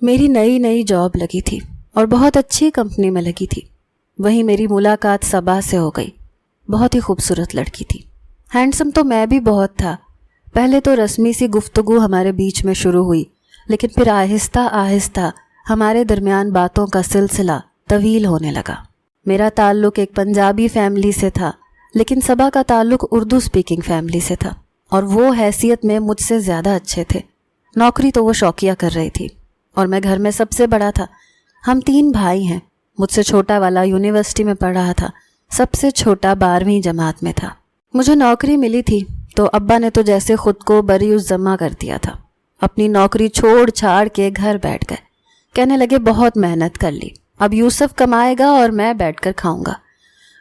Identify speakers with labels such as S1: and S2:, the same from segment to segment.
S1: میری نئی نئی جاب لگی تھی اور بہت اچھی کمپنی میں لگی تھی. وہیں میری ملاقات صبا سے ہو گئی. بہت ہی خوبصورت لڑکی تھی. ہینڈسم تو میں بھی بہت تھا. پہلے تو رسمی سی گفتگو ہمارے بیچ میں شروع ہوئی، لیکن پھر آہستہ آہستہ ہمارے درمیان باتوں کا سلسلہ طویل ہونے لگا. میرا تعلق ایک پنجابی فیملی سے تھا، لیکن صبا کا تعلق اردو سپیکنگ فیملی سے تھا، اور وہ حیثیت میں مجھ سے زیادہ اچھے تھے. نوکری تو وہ شوقیہ کر رہی تھی اور میں گھر میں سب سے بڑا تھا. ہم 3 بھائی ہیں. مجھ سے چھوٹا والا یونیورسٹی میں پڑھ رہا تھا، سب سے چھوٹا 12ویں جماعت میں تھا. مجھے نوکری ملی تھی تو ابا نے تو جیسے خود کو بری الذمہ کر دیا تھا. اپنی نوکری چھوڑ چھاڑ کے گھر بیٹھ گئے. کہنے لگے بہت محنت کر لی، اب یوسف کمائے گا اور میں بیٹھ کر کھاؤں گا.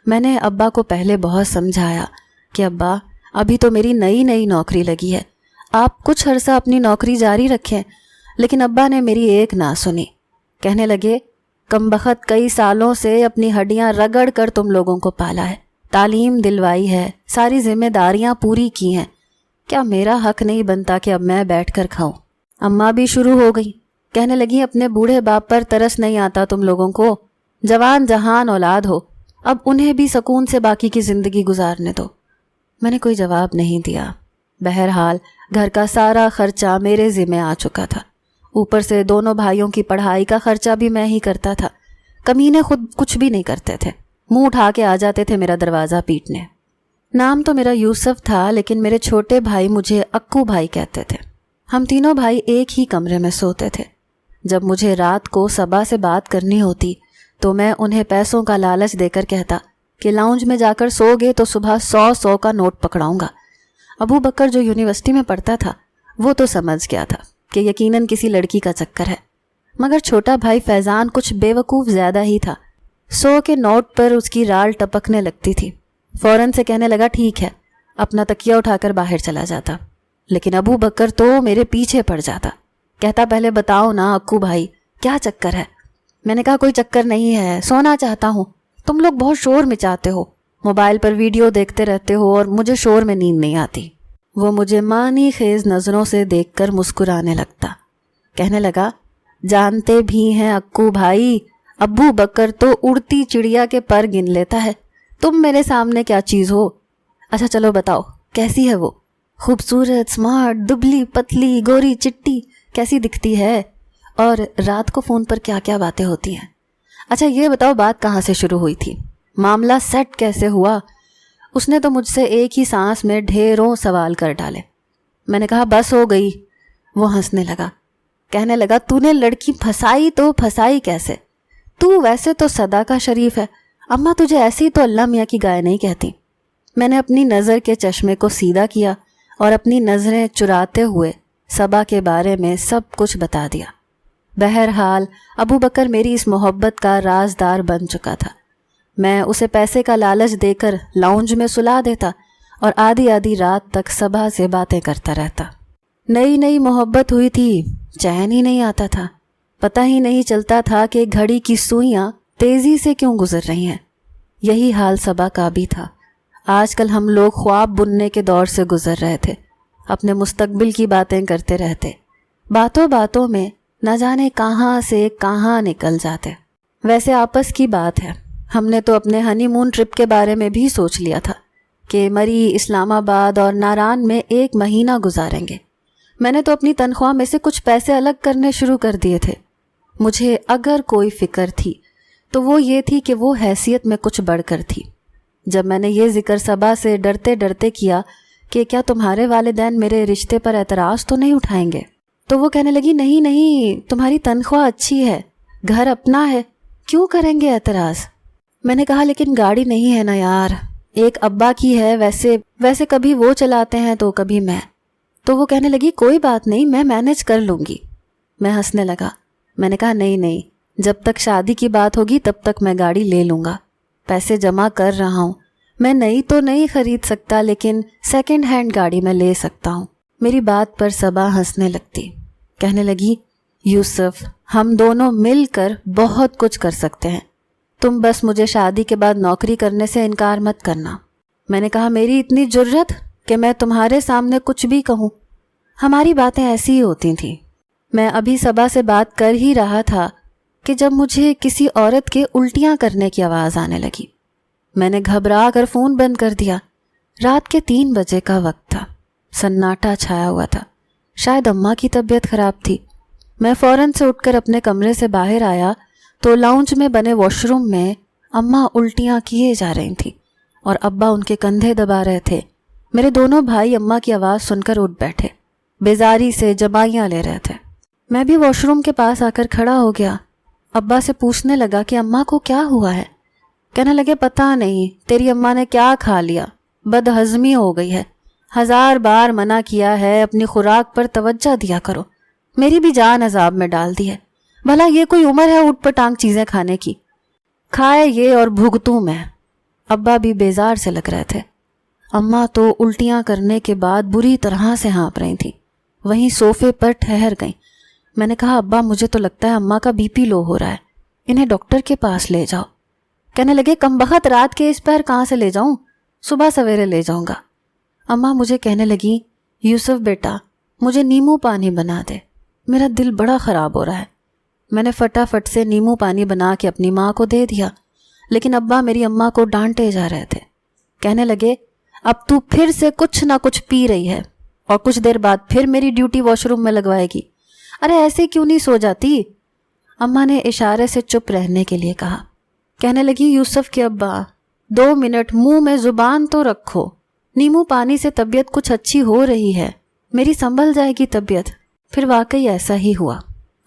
S1: میں نے ابا کو پہلے بہت سمجھایا کہ ابا ابھی تو میری نئی نئی نوکری لگی ہے، آپ کچھ عرصہ اپنی نوکری جاری رکھیں. لیکن ابا نے میری ایک نہ سنی. کہنے لگے کمبخت کئی سالوں سے اپنی ہڈیاں رگڑ کر تم لوگوں کو پالا ہے، تعلیم دلوائی ہے، ساری ذمہ داریاں پوری کی ہیں، کیا میرا حق نہیں بنتا کہ اب میں بیٹھ کر کھاؤں؟ اماں بھی شروع ہو گئی. کہنے لگی اپنے بوڑھے باپ پر ترس نہیں آتا تم لوگوں کو؟ جوان جہان اولاد ہو، اب انہیں بھی سکون سے باقی کی زندگی گزارنے دو. میں نے کوئی جواب نہیں دیا. بہرحال گھر کا سارا خرچہ میرے ذمہ آ چکا تھا. اوپر سے دونوں بھائیوں کی پڑھائی کا خرچہ بھی میں ہی کرتا تھا. کمینے خود کچھ بھی نہیں کرتے تھے، منہ اٹھا کے آ جاتے تھے میرا دروازہ پیٹنے. نام تو میرا یوسف تھا، لیکن میرے چھوٹے بھائی مجھے اکو بھائی کہتے تھے. ہم تینوں بھائی ایک ہی کمرے میں سوتے تھے. جب مجھے رات کو صبا سے بات کرنی ہوتی تو میں انہیں پیسوں کا لالچ دے کر کہتا کہ لاؤنج میں جا کر سو گے تو صبح 100 کا نوٹ پکڑاؤں گا. ابو بکر جو یونیورسٹی میں پڑھتا تھا وہ تو سمجھ گیا تھا کہ یقیناً کسی لڑکی کا چکر ہے، مگر چھوٹا بھائی فیضان کچھ بے وقوف زیادہ ہی تھا. 100 کے نوٹ پر اس کی رال ٹپکنے لگتی تھی. فوراً سے کہنے لگا ٹھیک ہے، اپنا تکیہ اٹھا کر باہر چلا جاتا. لیکن ابو بکر تو میرے پیچھے پڑ جاتا. کہتا پہلے بتاؤ نا اکو بھائی کیا چکر ہے؟ میں نے کہا کوئی چکر نہیں ہے، سونا چاہتا ہوں. تم لوگ بہت شور مچاتے ہو، موبائل پر ویڈیو دیکھتے رہتے ہو اور مجھے شور میں نیند نہیں آتی. وہ مجھے معنی خیز نظروں سے دیکھ کر مسکرانے لگتا. کہنے لگا جانتے بھی ہیں اکو بھائی، ابو بکر تو اڑتی چڑیا کے پر گن لیتا ہے، تم میرے سامنے کیا چیز ہو؟ اچھا چلو بتاؤ کیسی ہے وہ؟ خوبصورت، سمارٹ، دبلی پتلی، گوری چٹی، کیسی دکھتی ہے؟ اور رات کو فون پر کیا کیا باتیں ہوتی ہیں؟ اچھا یہ بتاؤ بات کہاں سے شروع ہوئی تھی؟ معاملہ سیٹ کیسے ہوا؟ اس نے تو مجھ سے ایک ہی سانس میں ڈھیروں سوال کر ڈالے. میں نے کہا بس ہو گئی. وہ ہنسنے لگا. کہنے لگا تو نے لڑکی پھنسائی تو پھنسائی کیسے؟ تو ویسے تو صدا کا شریف ہے، اماں تجھے ایسی تو اللہ میاں کی گائے نہیں کہتی. میں نے اپنی نظر کے چشمے کو سیدھا کیا اور اپنی نظریں چراتے ہوئے صبا کے بارے میں سب کچھ بتا دیا. بہرحال ابو بکر میری اس محبت کا رازدار بن چکا تھا. میں اسے پیسے کا لالچ دے کر لاؤنج میں سلا دیتا اور آدھی آدھی رات تک صبا سے باتیں کرتا رہتا. نئی نئی محبت ہوئی تھی، چین ہی نہیں آتا تھا. پتہ ہی نہیں چلتا تھا کہ گھڑی کی سوئیاں تیزی سے کیوں گزر رہی ہیں. یہی حال صبا کا بھی تھا. آج کل ہم لوگ خواب بننے کے دور سے گزر رہے تھے، اپنے مستقبل کی باتیں کرتے رہتے، باتوں باتوں میں نہ جانے کہاں سے کہاں نکل جاتے. ویسے آپس کی بات ہے، ہم نے تو اپنے ہنی مون ٹرپ کے بارے میں بھی سوچ لیا تھا کہ مری، اسلام آباد اور ناران میں 1 مہینہ گزاریں گے. میں نے تو اپنی تنخواہ میں سے کچھ پیسے الگ کرنے شروع کر دیے تھے. مجھے اگر کوئی فکر تھی تو وہ یہ تھی کہ وہ حیثیت میں کچھ بڑھ کر تھی. جب میں نے یہ ذکر صبا سے ڈرتے ڈرتے کیا کہ کیا تمہارے والدین میرے رشتے پر اعتراض تو نہیں اٹھائیں گے، تو وہ کہنے لگی نہیں نہیں، تمہاری تنخواہ اچھی ہے، گھر اپنا ہے، کیوں کریں گے اعتراض؟ میں نے کہا لیکن گاڑی نہیں ہے نا یار، ایک ابا کی ہے، ویسے کبھی وہ چلاتے ہیں تو کبھی میں. تو وہ کہنے لگی کوئی بات نہیں، میں مینج کر لوں گی. میں ہنسنے لگا. میں نے کہا نہیں نہیں، جب تک شادی کی بات ہوگی تب تک میں گاڑی لے لوں گا، پیسے جمع کر رہا ہوں. میں نئی تو نہیں خرید سکتا لیکن سیکنڈ ہینڈ گاڑی میں لے سکتا ہوں. میری بات پر صبا ہنسنے لگتی. کہنے لگی یوسف ہم دونوں مل کر بہت کچھ کر سکتے ہیں، تم بس مجھے شادی کے بعد نوکری کرنے سے انکار مت کرنا. میں نے کہا میری اتنی جرت کہ میں تمہارے سامنے کچھ بھی کہوں؟ ہماری باتیں ایسی ہی ہوتی تھیں. میں ابھی صبا سے بات کر ہی رہا تھا کہ جب مجھے کسی عورت کے الٹیاں کرنے کی آواز آنے لگی۔ میں نے گھبرا کر فون بند کر دیا۔ رات کے 3 بجے کا وقت تھا، سناٹا چھایا ہوا تھا، شاید اماں کی طبیعت خراب تھی۔ میں فوراً سے اٹھ کر اپنے کمرے سے باہر آیا تو لاؤنج میں بنے واش روم میں اماں الٹیاں کیے جا رہی تھیں اور ابا ان کے کندھے دبا رہے تھے۔ میرے دونوں بھائی اماں کی آواز سن کر اٹھ بیٹھے، بیزاری سے جمائیاں لے رہے تھے۔ میں بھی واش روم کے پاس آ کر کھڑا ہو گیا۔ ابا سے پوچھنے لگا کہ اماں کو کیا ہوا ہے۔ کہنے لگے پتہ نہیں تیری اماں نے کیا کھا لیا، بد ہضمی ہو گئی ہے، 1000 بار منع کیا ہے اپنی خوراک پر توجہ دیا کرو، میری بھی جان عذاب میں ڈال دی ہے، بھلا یہ کوئی عمر ہے اوٹ پٹانگ چیزیں کھانے کی، کھائے یہ اور بھگتوں میں۔ ابا بھی بیزار سے لگ رہے تھے۔ اماں تو الٹیاں کرنے کے بعد بری طرح سے ہانپ رہی تھیں، وہیں صوفے پر ٹھہر گئیں۔ میں نے کہا ابا مجھے تو لگتا ہے اماں کا بی پی لو ہو رہا ہے، انہیں ڈاکٹر کے پاس لے جاؤ۔ کہنے لگے کم بخت رات کے اس پہر کہاں سے لے جاؤں، صبح سویرے لے جاؤں گا۔ اماں مجھے کہنے لگی یوسف بیٹا مجھے نیمو پانی بنا دے، میرا دل بڑا خراب ہو رہا ہے۔ میں نے فٹافٹ سے نیمو پانی بنا کے اپنی ماں کو دے دیا، لیکن ابا میری اماں کو ڈانٹے جا رہے تھے۔ کہنے لگے اب تو پھر سے کچھ نہ کچھ پی رہی ہے اور کچھ دیر بعد پھر میری ڈیوٹی واش روم میں لگوائے گی، ارے ایسے کیوں نہیں سو جاتی۔ اماں نے اشارے سے چپ رہنے کے لیے کہا۔ کہنے لگی یوسف کے ابا 2 منٹ منہ میں زبان تو رکھو، نیمو پانی سے طبیعت کچھ اچھی ہو رہی ہے، میری سنبھل جائے گی طبیعت۔ پھر واقعی ایسا ہی ہوا۔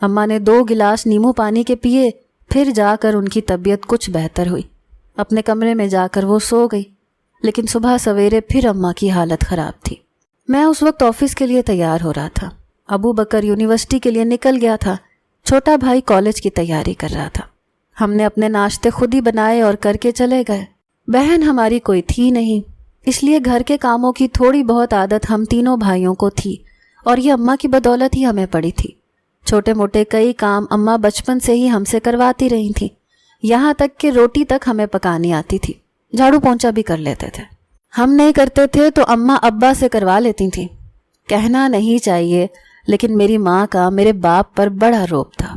S1: اماں نے 2 گلاس نیمو پانی کے پیے، پھر جا کر ان کی طبیعت کچھ بہتر ہوئی۔ اپنے کمرے میں جا کر وہ سو گئی، لیکن صبح سویرے پھر اماں کی حالت خراب تھی۔ میں اس وقت آفس کے لیے تیار ہو رہا تھا، ابو بکر یونیورسٹی کے لیے نکل گیا تھا، چھوٹا بھائی کالج کی تیاری کر رہا تھا۔ ہم نے اپنے ناشتے خود ہی بنائے اور کر کے چلے گئے۔ بہن ہماری کوئی تھی نہیں، اس لیے گھر کے کاموں کی تھوڑی بہت عادت ہم تینوں بھائیوں کو تھی، اور یہ اماں کی بدولت ہی ہمیں پڑی تھی۔ چھوٹے موٹے کئی کام اماں بچپن سے ہی ہم سے کرواتی رہی تھیں، یہاں تک کہ روٹی تک ہمیں پکانی آتی تھی، جھاڑو پونچھا بھی کر لیتے تھے۔ ہم نہیں کرتے تھے تو اماں ابا سے کروا لیتی تھیں۔ کہنا نہیں چاہیے لیکن میری ماں کا میرے باپ پر بڑا روب تھا۔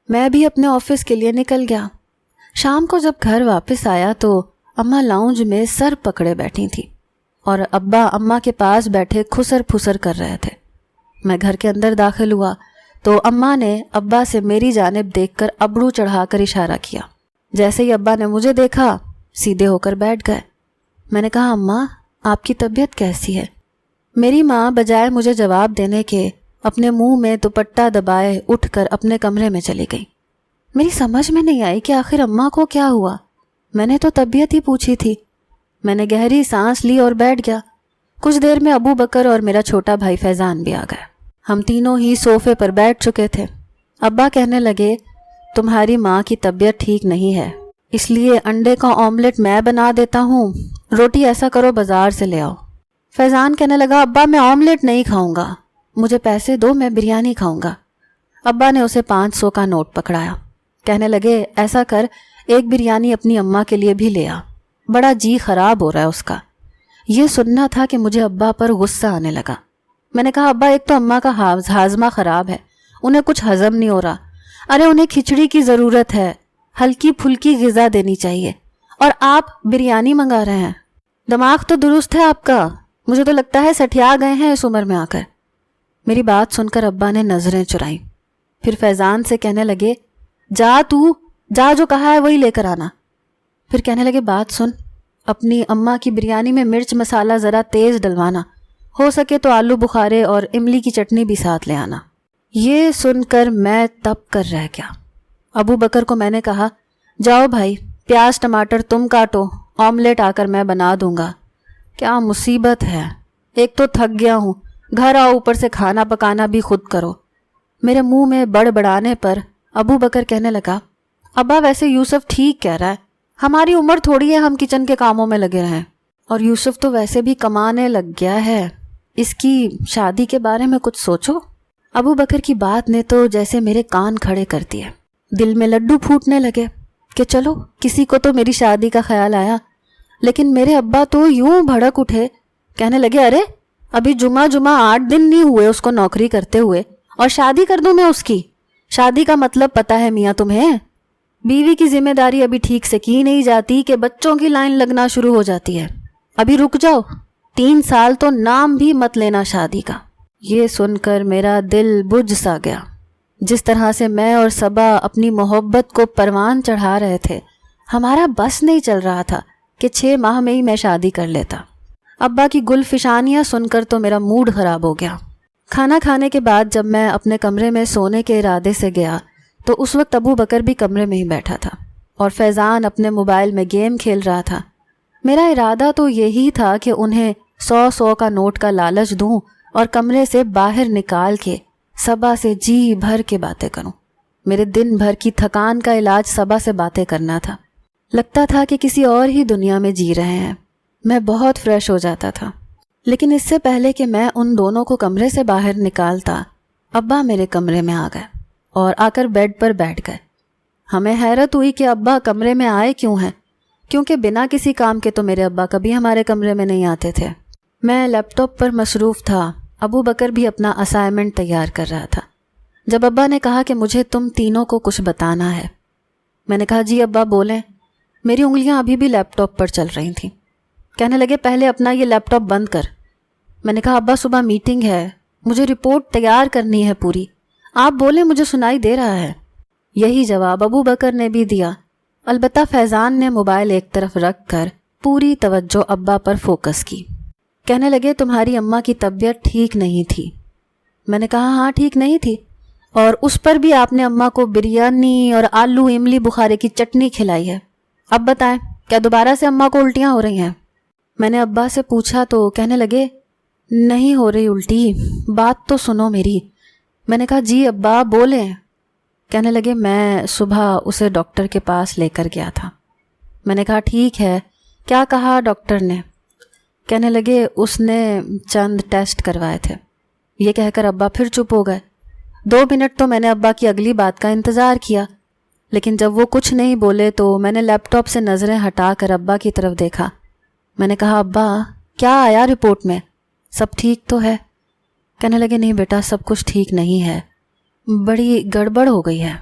S1: میں بھی اپنے آفس کے لیے نکل گیا۔ شام کو جب گھر واپس آیا تو اماں لاؤنج میں سر پکڑے بیٹھی تھی اور ابا اماں کے پاس بیٹھے خسر پھسر کر رہے تھے۔ میں گھر کے اندر داخل ہوا تو اماں نے ابا سے میری جانب دیکھ کر ابرو چڑھا کر اشارہ کیا۔ جیسے ہی ابا نے مجھے دیکھا سیدھے ہو کر بیٹھ گئے۔ میں نے کہا اماں آپ کی طبیعت کیسی ہے؟ میری ماں بجائے مجھے جواب دینے کے اپنے منہ میں دوپٹہ دبائے اٹھ کر اپنے کمرے میں چلی گئی۔ میری سمجھ میں نہیں آئی کہ آخر اماں کو کیا ہوا، میں نے تو طبیعت ہی پوچھی تھی۔ میں نے گہری سانس لی اور بیٹھ گیا۔ کچھ دیر میں ابو بکر اور میرا چھوٹا بھائی فیضان بھی آ گئے۔ ہم تینوں ہی صوفے پر بیٹھ چکے تھے۔ ابا کہنے لگے تمہاری ماں کی طبیعت ٹھیک نہیں ہے، اس لیے انڈے کا آملیٹ میں بنا دیتا ہوں، روٹی ایسا کرو بازار سے لے آؤ۔ فیضان کہنے لگا ابا میں آملیٹ نہیں کھاؤں گا، مجھے پیسے دو میں بریانی کھاؤں گا۔ ابا نے اسے 500 کا نوٹ پکڑایا۔ کہنے لگے ایسا کر ایک بریانی اپنی اماں کے لیے بھی لے آ، بڑا جی خراب ہو رہا ہے اس کا۔ یہ سننا تھا کہ مجھے ابا پر غصہ آنے لگا۔ میں نے کہا ابا ایک تو اماں کا ہاضمہ خراب ہے، انہیں کچھ ہضم نہیں ہو رہا، ارے انہیں کھچڑی کی ضرورت ہے، ہلکی پھلکی غذا دینی چاہیے، اور آپ بریانی منگا رہے ہیں؟ دماغ تو درست ہے آپ کا، مجھے تو لگتا ہے سٹھیا گئے ہیں اس عمر میں آ کر۔ میری بات سن کر ابا نے نظریں چرائیں، پھر فیضان سے کہنے لگے جا جو کہا ہے وہی لے کر آنا۔ پھر کہنے لگے بات سن، اپنی اماں کی بریانی میں مرچ مسالہ ذرا تیز ڈلوانا، ہو سکے تو آلو بخارے اور املی کی چٹنی بھی ساتھ لے آنا۔ یہ سن کر میں تپ کر رہ گیا۔ ابو بکر کو میں نے کہا جاؤ بھائی پیاز ٹماٹر تم کاٹو، آملیٹ آ کر میں بنا دوں گا۔ کیا مصیبت ہے، ایک تو تھک گیا ہوں، گھر آؤ اوپر سے کھانا پکانا بھی خود کرو۔ میرے منہ میں بڑبڑانے پر ابو بکر کہنے لگا ابا ویسے یوسف ٹھیک کہہ رہا ہے، ہماری عمر تھوڑی ہے ہم کچن کے کاموں میں لگے رہیں، اور یوسف تو ویسے بھی کمانے لگ گیا ہے، اس کی شادی کے بارے میں کچھ سوچو۔ ابو بکر کی بات نے تو جیسے میرے کان کھڑے کر دیے، دل میں لڈو پھوٹنے لگے کہ چلو کسی کو تو میری شادی کا خیال آیا، لیکن میرے ابا تو یوں بھڑک اٹھے، کہنے لگے ارے ابھی جمعہ 8 دن نہیں ہوئے اس کو نوکری کرتے ہوئے اور شادی کر دوں میں اس کی؟ شادی کا مطلب پتہ ہے میاں تمہیں؟ بیوی کی ذمہ داری ابھی ٹھیک سے کی نہیں جاتی کہ بچوں کی لائن لگنا شروع ہو جاتی ہے. ابھی رک جاؤ, 3 سال تو نام بھی مت لینا شادی کا. یہ سن کر میرا دل بجھ سا گیا. جس طرح سے میں اور صبا اپنی محبت کو پروان چڑھا رہے تھے, ہمارا بس نہیں چل رہا تھا کہ 6 ماہ میں ہی میں شادی کر لیتا. ابا کی گل فشانیاں سن کر تو میرا موڈ خراب ہو گیا. کھانا کھانے کے بعد جب میں اپنے کمرے میں سونے کے ارادے سے گیا تو اس وقت ابو بکر بھی کمرے میں ہی بیٹھا تھا اور فیضان اپنے موبائل میں گیم کھیل رہا تھا. میرا ارادہ تو یہی تھا کہ انہیں 100 کا نوٹ کا لالچ دوں اور کمرے سے باہر نکال کے صبا سے جی بھر کے باتیں کروں. میرے دن بھر کی تھکان کا علاج صبا سے باتیں کرنا تھا. لگتا تھا کہ کسی اور ہی دنیا میں جی رہے ہیں. میں بہت فریش ہو جاتا تھا. لیکن اس سے پہلے کہ میں ان دونوں کو کمرے سے باہر نکالتا, ابا میرے کمرے میں آ گئے اور آ کر بیڈ پر بیٹھ گئے. ہمیں حیرت ہوئی کہ ابا کمرے میں آئے کیوں ہیں, کیونکہ بنا کسی کام کے تو میرے ابا کبھی ہمارے کمرے میں نہیں آتے تھے. میں لیپ ٹاپ پر مصروف تھا. ابو بکر بھی اپنا اسائنمنٹ تیار کر رہا تھا. جب ابا نے کہا کہ مجھے تم تینوں کو کچھ بتانا ہے, میں نے کہا جی ابا بولیں. میری انگلیاں ابھی بھی لیپ ٹاپ پر چل رہی تھیں. کہنے لگے پہلے اپنا یہ لیپ ٹاپ بند کر. میں نے کہا ابا صبح میٹنگ ہے, مجھے رپورٹ تیار کرنی ہے پوری. آپ بولیں, مجھے سنائی دے رہا ہے. یہی جواب ابو بکر نے بھی دیا. البتہ فیضان نے موبائل ایک طرف رکھ کر پوری توجہ ابا پر فوکس کی. کہنے لگے تمہاری اماں کی طبیعت ٹھیک نہیں تھی. میں نے کہا ہاں ٹھیک نہیں تھی, اور اس پر بھی آپ نے اماں کو بریانی اور آلو املی بخارے کی چٹنی کھلائی ہے. اب بتائیں کیا دوبارہ سے اماں کو الٹیاں ہو رہی ہیں؟ میں نے ابا سے پوچھا تو کہنے لگے نہیں ہو رہی الٹی, بات تو سنو میری. میں نے کہا جی ابا بولیں. کہنے لگے میں صبح اسے ڈاکٹر کے پاس لے کر گیا تھا. میں نے کہا ٹھیک ہے, کیا کہا ڈاکٹر نے؟ کہنے لگے اس نے چند ٹیسٹ کروائے تھے. یہ کہہ کر ابا پھر چپ ہو گئے. 2 منٹ تو میں نے ابا کی اگلی بات کا انتظار کیا, لیکن جب وہ کچھ نہیں بولے تو میں نے لیپ ٹاپ سے نظریں ہٹا کر ابا کی طرف دیکھا. میں نے کہا ابا کیا آیا رپورٹ میں, سب ٹھیک تو ہے؟ کہنے لگے نہیں بیٹا سب کچھ ٹھیک نہیں ہے, بڑی گڑبڑ ہو گئی ہے.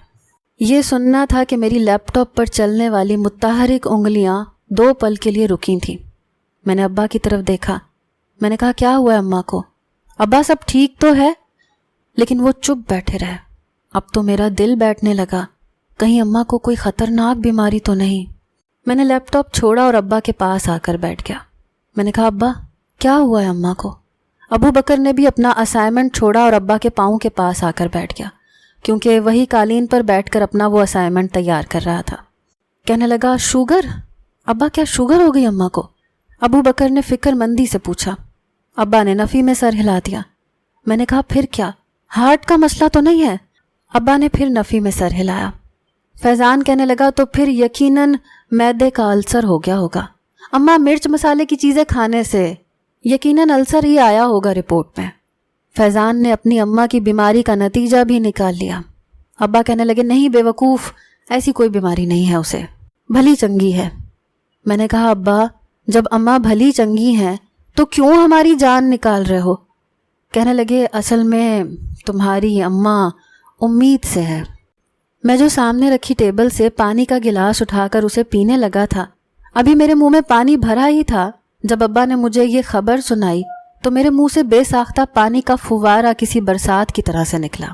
S1: یہ سننا تھا کہ میری لیپ ٹاپ پر چلنے والی متحرک انگلیاں 2 پل کے لیے رکی تھیں. میں نے ابا کی طرف دیکھا. میں نے کہا کیا ہوا ہے اماں کو؟ ابا سب ٹھیک تو ہے. لیکن وہ چپ بیٹھے رہے. اب تو میرا دل بیٹھنے لگا, کہیں اماں کو کوئی خطرناک بیماری تو نہیں. میں نے لیپ ٹاپ چھوڑا اور ابا کے پاس آ کر بیٹھ گیا. میں نے کہا ابا کیا ہوا ہے اماں کو؟ ابو بکر نے بھی اپنا اسائنمنٹ چھوڑا اور ابا کے پاؤں کے پاس آ کر بیٹھ گیا, کیونکہ وہی قالین پر بیٹھ کر اپنا وہ اسائنمنٹ تیار کر رہا تھا. کہنے لگا شوگر؟ ابا کیا شوگر ہو گئی اماں کو؟ ابو بکر نے فکر مندی سے پوچھا. ابا نے نفی میں سر ہلا دیا. میں نے کہا پھر کیا, ہارٹ کا مسئلہ تو نہیں ہے؟ ابا نے پھر نفی میں سر ہلایا. فیضان کہنے لگا تو پھر یقیناً معدے کا السر ہو گیا ہوگا. اماں مرچ مسالے کی چیزیں کھانے سے یقیناً السر ہی آیا ہوگا رپورٹ میں. فیضان نے اپنی اماں کی بیماری کا نتیجہ بھی نکال لیا. ابا کہنے لگے نہیں بے وقوف, ایسی کوئی بیماری نہیں ہے اسے, بھلی چنگی ہے. میں نے کہا ابا جب اماں بھلی چنگی ہیں تو کیوں ہماری جان نکال رہے ہو؟ کہنے لگے اصل میں تمہاری اماں امید سے ہے. میں جو سامنے رکھی ٹیبل سے پانی کا گلاس اٹھا کر اسے پینے لگا تھا, ابھی میرے منہ میں پانی بھرا ہی تھا جب ابا نے مجھے یہ خبر سنائی تو میرے منہ سے بے ساختہ پانی کا فوارہ کسی برسات کی طرح سے نکلا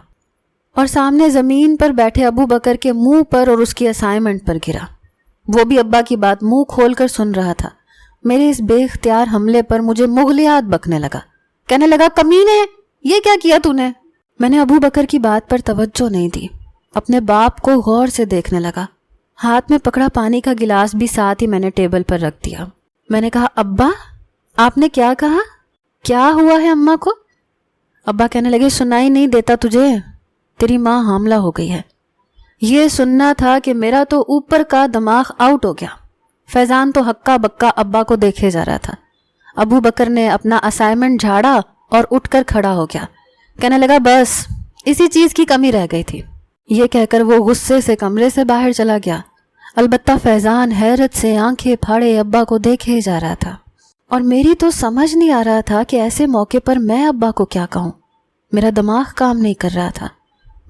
S1: اور سامنے زمین پر بیٹھے ابو بکر کے منہ پر اور اس کی اسائنمنٹ پر گرا. وہ بھی ابا کی بات منہ کھول کر سن رہا تھا. میرے اس بے اختیار حملے پر مجھے مغلیات بکنے لگا. کہنے لگا کمینے, یہ کیا کیا تو نے؟ میں نے ابو بکر کی بات پر توجہ نہیں دی, اپنے باپ کو غور سے دیکھنے لگا. ہاتھ میں پکڑا پانی کا گلاس بھی ساتھ ہی میں نے ٹیبل پر رکھ دیا. میں نے کہا ابا آپ نے کیا کہا, کیا ہوا ہے اماں کو؟ ابا کہنے لگے سنائی نہیں دیتا تجھے, تیری ماں حاملہ ہو گئی ہے. یہ سننا تھا کہ میرا تو اوپر کا دماغ آؤٹ ہو گیا. فیضان تو ہکا بکا ابا کو دیکھے جا رہا تھا. ابو بکر نے اپنا اسائنمنٹ جھاڑا اور اٹھ کر کھڑا ہو گیا. کہنے لگا بس اسی چیز کی کمی رہ گئی تھی. یہ کہہ کر وہ غصے سے کمرے سے باہر چلا گیا. البتہ فیضان حیرت سے آنکھیں پھاڑے ابا کو دیکھے جا رہا تھا, اور میری تو سمجھ نہیں آ رہا تھا کہ ایسے موقع پر میں ابا کو کیا کہوں. میرا دماغ کام نہیں کر رہا تھا.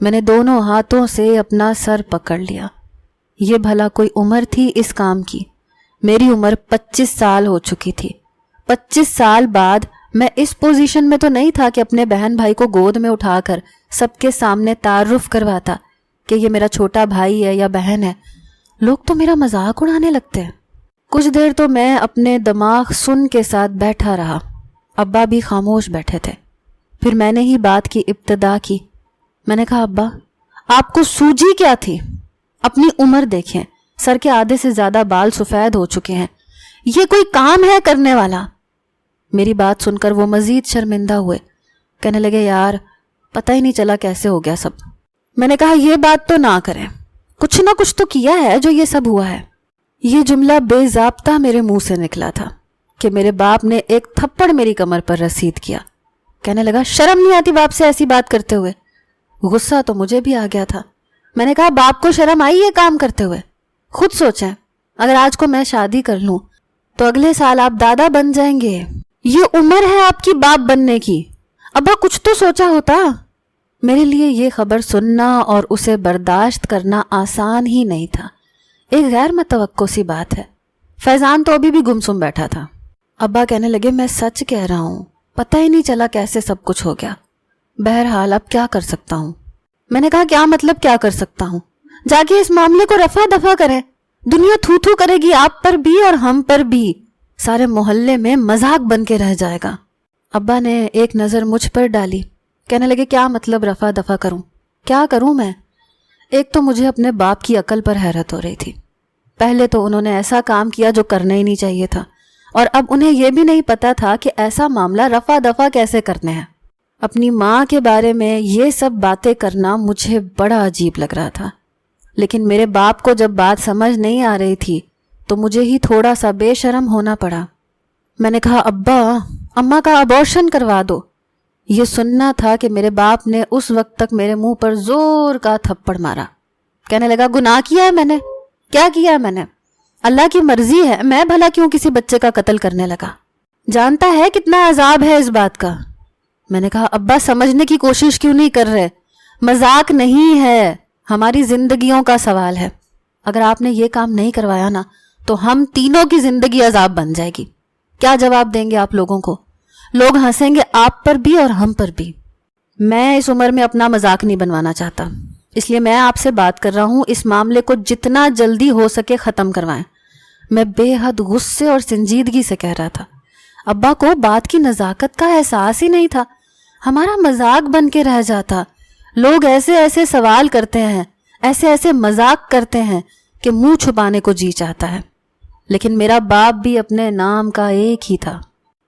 S1: میں نے دونوں ہاتھوں سے اپنا سر پکڑ لیا. یہ بھلا کوئی عمر تھی اس کام کی؟ میری عمر 25 سال ہو چکی تھی. 25 سال بعد میں اس پوزیشن میں تو نہیں تھا کہ اپنے بہن بھائی کو گود میں اٹھا کر سب کے سامنے تعارف کرواتا کہ یہ میرا چھوٹا بھائی ہے یا بہن ہے. لوگ تو میرا مذاق اڑانے لگتے ہیں. کچھ دیر تو میں اپنے دماغ سن کے ساتھ بیٹھا رہا. ابا بھی خاموش بیٹھے تھے. پھر میں نے ہی بات کی ابتدا کی. میں نے کہا ابا آپ کو سوجی کیا تھی؟ اپنی عمر دیکھیں, سر کے آدھے سے زیادہ بال سفید ہو چکے ہیں. یہ کوئی کام ہے کرنے والا؟ میری بات سن کر وہ مزید شرمندہ ہوئے. کہنے لگے یار پتہ ہی نہیں چلا کیسے ہو گیا سب. میں نے کہا یہ بات تو نہ کریں, کچھ نہ کچھ تو کیا ہے جو یہ سب ہوا ہے. یہ جملہ بے ضابطہ میرے منہ سے نکلا تھا کہ میرے باپ نے ایک تھپڑ میری کمر پر رسید کیا. کہنے لگا شرم نہیں آتی باپ سے ایسی بات کرتے ہوئے؟ غصہ تو مجھے بھی آ گیا تھا. میں نے کہا باپ کو شرم آئی یہ کام کرتے ہوئے؟ خود سوچیں, اگر آج کو میں شادی کر لوں تو اگلے سال آپ دادا بن جائیں گے. یہ عمر ہے آپ کی باپ بننے کی. ابا کچھ تو سوچا ہوتا. میرے لیے یہ خبر سننا اور اسے برداشت کرنا آسان ہی نہیں تھا. ایک غیر متوقع سی بات ہے. فیضان تو ابھی بھی گمسم بیٹھا تھا. ابا کہنے لگے میں سچ کہہ رہا ہوں, پتہ ہی نہیں چلا کیسے سب کچھ ہو گیا. بہرحال اب کیا کر سکتا ہوں؟ میں نے کہا کیا مطلب کیا کر سکتا ہوں؟ جا کے اس معاملے کو رفع دفع کریں. دنیا تھو تھو کرے گی آپ پر بھی اور ہم پر بھی. سارے محلے میں مذاق بن کے رہ جائے گا. ابا نے ایک نظر مجھ پر ڈالی. کہنے لگے کیا مطلب رفع دفع کروں؟ کیا کروں میں؟ ایک تو مجھے اپنے باپ کی عقل پر حیرت ہو رہی تھی. پہلے تو انہوں نے ایسا کام کیا جو کرنا ہی نہیں چاہیے تھا, اور اب انہیں یہ بھی نہیں پتا تھا کہ ایسا معاملہ رفع دفع کیسے کرنے ہیں. اپنی ماں کے بارے میں یہ سب باتیں کرنا مجھے بڑا عجیب لگ رہا تھا. لیکن میرے باپ کو جب بات سمجھ نہیں آ رہی تھی تو مجھے ہی تھوڑا سا بے شرم ہونا پڑا. میں نے کہا ابا اماں کا ابورشن کروا دو. یہ سننا تھا کہ میرے باپ نے اس وقت تک میرے منہ پر زور کا تھپڑ مارا. کہنے لگا گناہ کیا ہے میں نے؟ کیا کیا ہے میں نے؟ اللہ کی مرضی ہے, میں بھلا کیوں کسی بچے کا قتل کرنے لگا؟ جانتا ہے کتنا عذاب ہے اس بات کا. میں نے کہا ابا سمجھنے کی کوشش کیوں نہیں کر رہے؟ مذاق نہیں ہے, ہماری زندگیوں کا سوال ہے. اگر آپ نے یہ کام نہیں کروایا نا تو ہم تینوں کی زندگی عذاب بن جائے گی. کیا جواب دیں گے آپ لوگوں کو؟ لوگ ہنسیں گے آپ پر بھی اور ہم پر بھی. میں اس عمر میں اپنا مذاق نہیں بنوانا چاہتا, اس لیے میں آپ سے بات کر رہا ہوں, اس معاملے کو جتنا جلدی ہو سکے ختم کروائیں. میں بے حد غصے اور سنجیدگی سے کہہ رہا تھا. ابا کو بات کی نزاکت کا احساس ہی نہیں تھا. ہمارا مذاق بن کے رہ جاتا. لوگ ایسے ایسے سوال کرتے ہیں, ایسے ایسے مذاق کرتے ہیں کہ منہ چھپانے کو جی چاہتا ہے. لیکن میرا باپ بھی اپنے نام کا ایک ہی تھا.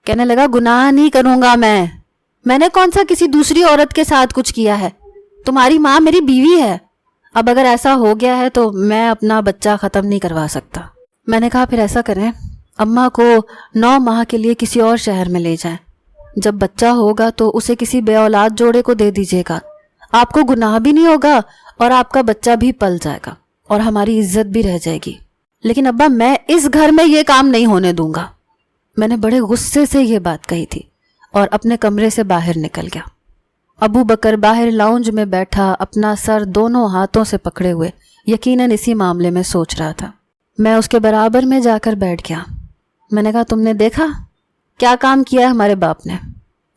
S1: کہنے لگا گناہ نہیں کروں گا میں نے کون سا کسی دوسری عورت کے ساتھ کچھ کیا ہے؟ تمہاری ماں میری بیوی ہے. اب اگر ایسا ہو گیا ہے تو میں اپنا بچہ ختم نہیں کروا سکتا. میں نے کہا پھر ایسا کریں, اماں کو 9 ماہ کے لیے کسی اور شہر میں لے جائیں. جب بچہ ہوگا تو اسے کسی بے اولاد جوڑے کو دے دیجیے گا. آپ کو گناہ بھی نہیں ہوگا اور آپ کا بچہ بھی پل جائے گا اور ہماری عزت بھی رہ جائے گی. لیکن ابا میں اس گھر میں یہ کام نہیں ہونے دوں گا. میں نے بڑے غصے سے یہ بات کہی تھی اور اپنے کمرے سے باہر نکل گیا. ابو بکر باہر لاؤنج میں بیٹھا اپنا سر دونوں ہاتھوں سے پکڑے ہوئے یقیناً اسی معاملے میں سوچ رہا تھا. میں اس کے برابر میں جا کر بیٹھ گیا. میں نے کہا تم نے دیکھا کیا کام کیا ہے ہمارے باپ نے؟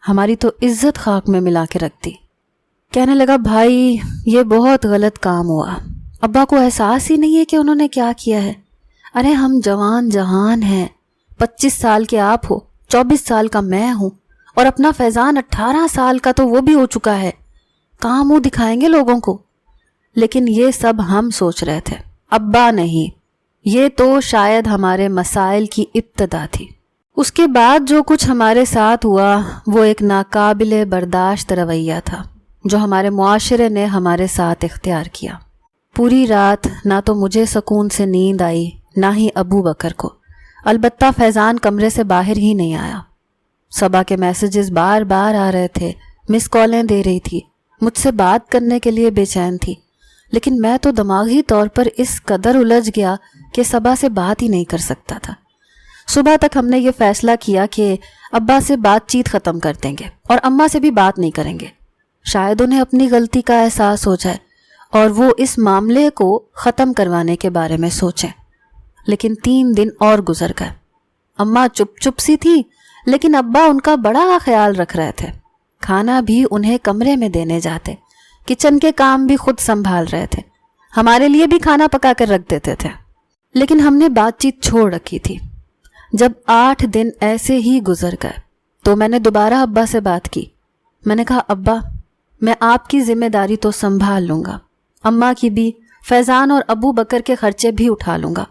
S1: ہماری تو عزت خاک میں ملا کے رکھ دی. کہنے لگا بھائی یہ بہت غلط کام ہوا. ابا کو احساس ہی نہیں ہے کہ انہوں نے کیا کیا ہے. ارے ہم جوان جہان ہیں, 25 سال کے آپ ہو, 24 سال کا میں ہوں, اور اپنا فیضان 18 سال کا تو وہ بھی ہو چکا ہے. کہاں منہ دکھائیں گے لوگوں کو؟ لیکن یہ سب ہم سوچ رہے تھے, ابا نہیں. یہ تو شاید ہمارے مسائل کی ابتدا تھی. اس کے بعد جو کچھ ہمارے ساتھ ہوا وہ ایک ناقابل برداشت رویہ تھا جو ہمارے معاشرے نے ہمارے ساتھ اختیار کیا. پوری رات نہ تو مجھے سکون سے نیند آئی نہ ہی ابو بکر کو. البتہ فیضان کمرے سے باہر ہی نہیں آیا. صبح کے میسیجز بار بار آ رہے تھے, مس کالیں دے رہی تھی, مجھ سے بات کرنے کے لیے بے چین تھی. لیکن میں تو دماغی طور پر اس قدر الجھ گیا کہ صبح سے بات ہی نہیں کر سکتا تھا. صبح تک ہم نے یہ فیصلہ کیا کہ ابا سے بات چیت ختم کر دیں گے اور اماں سے بھی بات نہیں کریں گے. شاید انہیں اپنی غلطی کا احساس ہو جائے اور وہ اس معاملے کو ختم کروانے کے بارے میں سوچیں۔ لیکن 3 دن اور گزر گئے۔ اماں چپ چپ سی تھی، لیکن ابا ان کا بڑا خیال رکھ رہے تھے۔ کھانا بھی انہیں کمرے میں دینے جاتے، کچن کے کام بھی خود سنبھال رہے تھے، ہمارے لیے بھی کھانا پکا کر رکھ دیتے تھے۔ لیکن ہم نے بات چیت چھوڑ رکھی تھی۔ جب 8 دن ایسے ہی گزر گئے تو میں نے دوبارہ ابا سے بات کی۔ میں نے کہا، ابا میں آپ کی ذمہ داری تو سنبھال لوں گا، اماں کی بھی، فیضان اور ابو بکر کے خرچے بھی اٹھا لوں گا،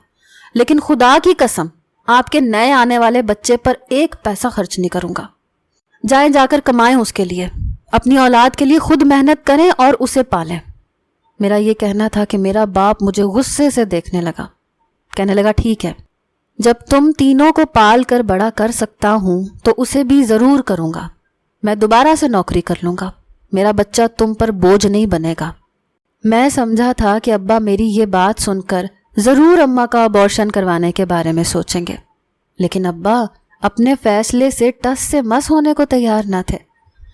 S1: لیکن خدا کی قسم آپ کے نئے آنے والے بچے پر 1 پیسہ خرچ نہیں کروں گا۔ جائیں جا کر کمائیں اس کے لیے، اپنی اولاد کے لیے خود محنت کریں اور اسے پالیں۔ میرا یہ کہنا تھا کہ میرا باپ مجھے غصے سے دیکھنے لگا، کہنے لگا، ٹھیک ہے، جب تم تینوں کو پال کر بڑا کر سکتا ہوں تو اسے بھی ضرور کروں گا۔ میں دوبارہ سے نوکری کر لوں گا، میرا بچہ تم پر بوجھ نہیں بنے گا۔ میں سمجھا تھا کہ ابا میری یہ بات سن کر ضرور اماں کا ابارشن کروانے کے بارے میں سوچیں گے، لیکن ابا اپنے فیصلے سے ٹس سے مس ہونے کو تیار نہ تھے۔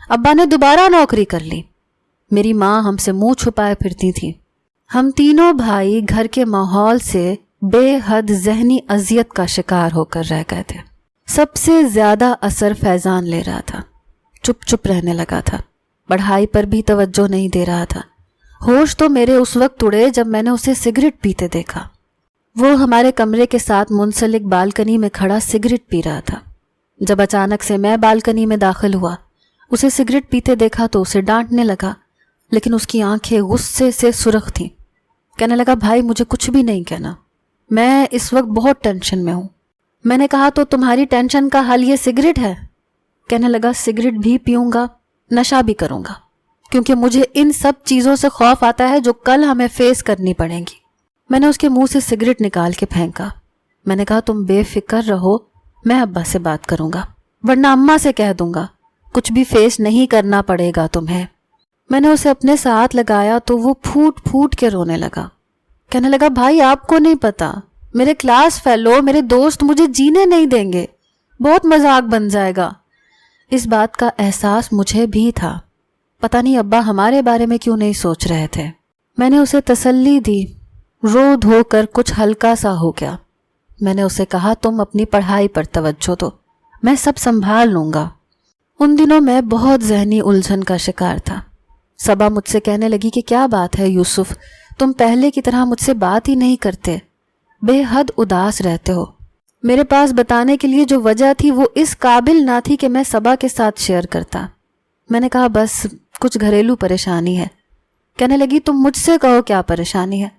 S1: ابا نے دوبارہ نوکری کر لی۔ میری ماں ہم سے منہ چھپائے پھرتی تھی۔ ہم تینوں بھائی گھر کے ماحول سے بے حد ذہنی اذیت کا شکار ہو کر رہ گئے تھے۔ سب سے زیادہ اثر فیضان لے رہا تھا، چپ چپ رہنے لگا تھا، پڑھائی پر بھی توجہ نہیں دے رہا تھا۔ ہوش تو میرے اس وقت اڑے جب میں نے اسے سگریٹ پیتے دیکھا۔ وہ ہمارے کمرے کے ساتھ منسلک بالکنی میں کھڑا سگریٹ پی رہا تھا۔ جب اچانک سے میں بالکنی میں داخل ہوا، اسے سگریٹ پیتے دیکھا تو اسے ڈانٹنے لگا، لیکن اس کی آنکھیں غصے سے سرخ تھیں۔ کہنے لگا، بھائی مجھے کچھ بھی نہیں کہنا، میں اس وقت بہت ٹینشن میں ہوں۔ میں نے کہا، تو تمہاری ٹینشن کا حل یہ سگریٹ ہے؟ کہنے لگا، سگریٹ بھی پیوں گا، نشہ بھی کروں گا، کیونکہ مجھے ان سب چیزوں سے خوف آتا ہے جو کل ہمیں فیس کرنی پڑیں گی۔ میں نے اس کے منہ سے سگریٹ نکال کے پھینکا۔ میں نے کہا، تم بے فکر رہو، میں ابا سے بات کروں گا، ورنہ اماں سے کہہ دوں گا، کچھ بھی فیس نہیں کرنا پڑے گا تمہیں۔ میں نے اسے اپنے ساتھ لگایا تو وہ پھوٹ پھوٹ کے رونے لگا۔ کہنے لگا، بھائی آپ کو نہیں پتا، میرے کلاس فیلو، میرے دوست مجھے جینے نہیں دیں گے، بہت مذاق بن جائے گا۔ اس بات کا احساس مجھے بھی تھا، پتہ نہیں ابا ہمارے بارے میں کیوں نہیں سوچ رہے تھے۔ میں نے اسے تسلی دی، رو دھو کر کچھ ہلکا سا ہو گیا۔ میں نے اسے کہا، تم اپنی پڑھائی پر توجہ دو، میں سب سنبھال لوں گا۔ ان دنوں میں بہت ذہنی الجھن کا شکار تھا۔ صبا مجھ سے کہنے لگی کہ کیا بات ہے یوسف، تم پہلے کی طرح مجھ سے بات ہی نہیں کرتے، بے حد اداس رہتے ہو۔ میرے پاس بتانے کے لیے جو وجہ تھی وہ اس قابل نہ تھی کہ میں صبا کے ساتھ شیئر کرتا۔ میں نے کہا، بس کچھ گھریلو پریشانی ہے۔ کہنے لگی، تم مجھ سے کہو کیا پریشانی ہے۔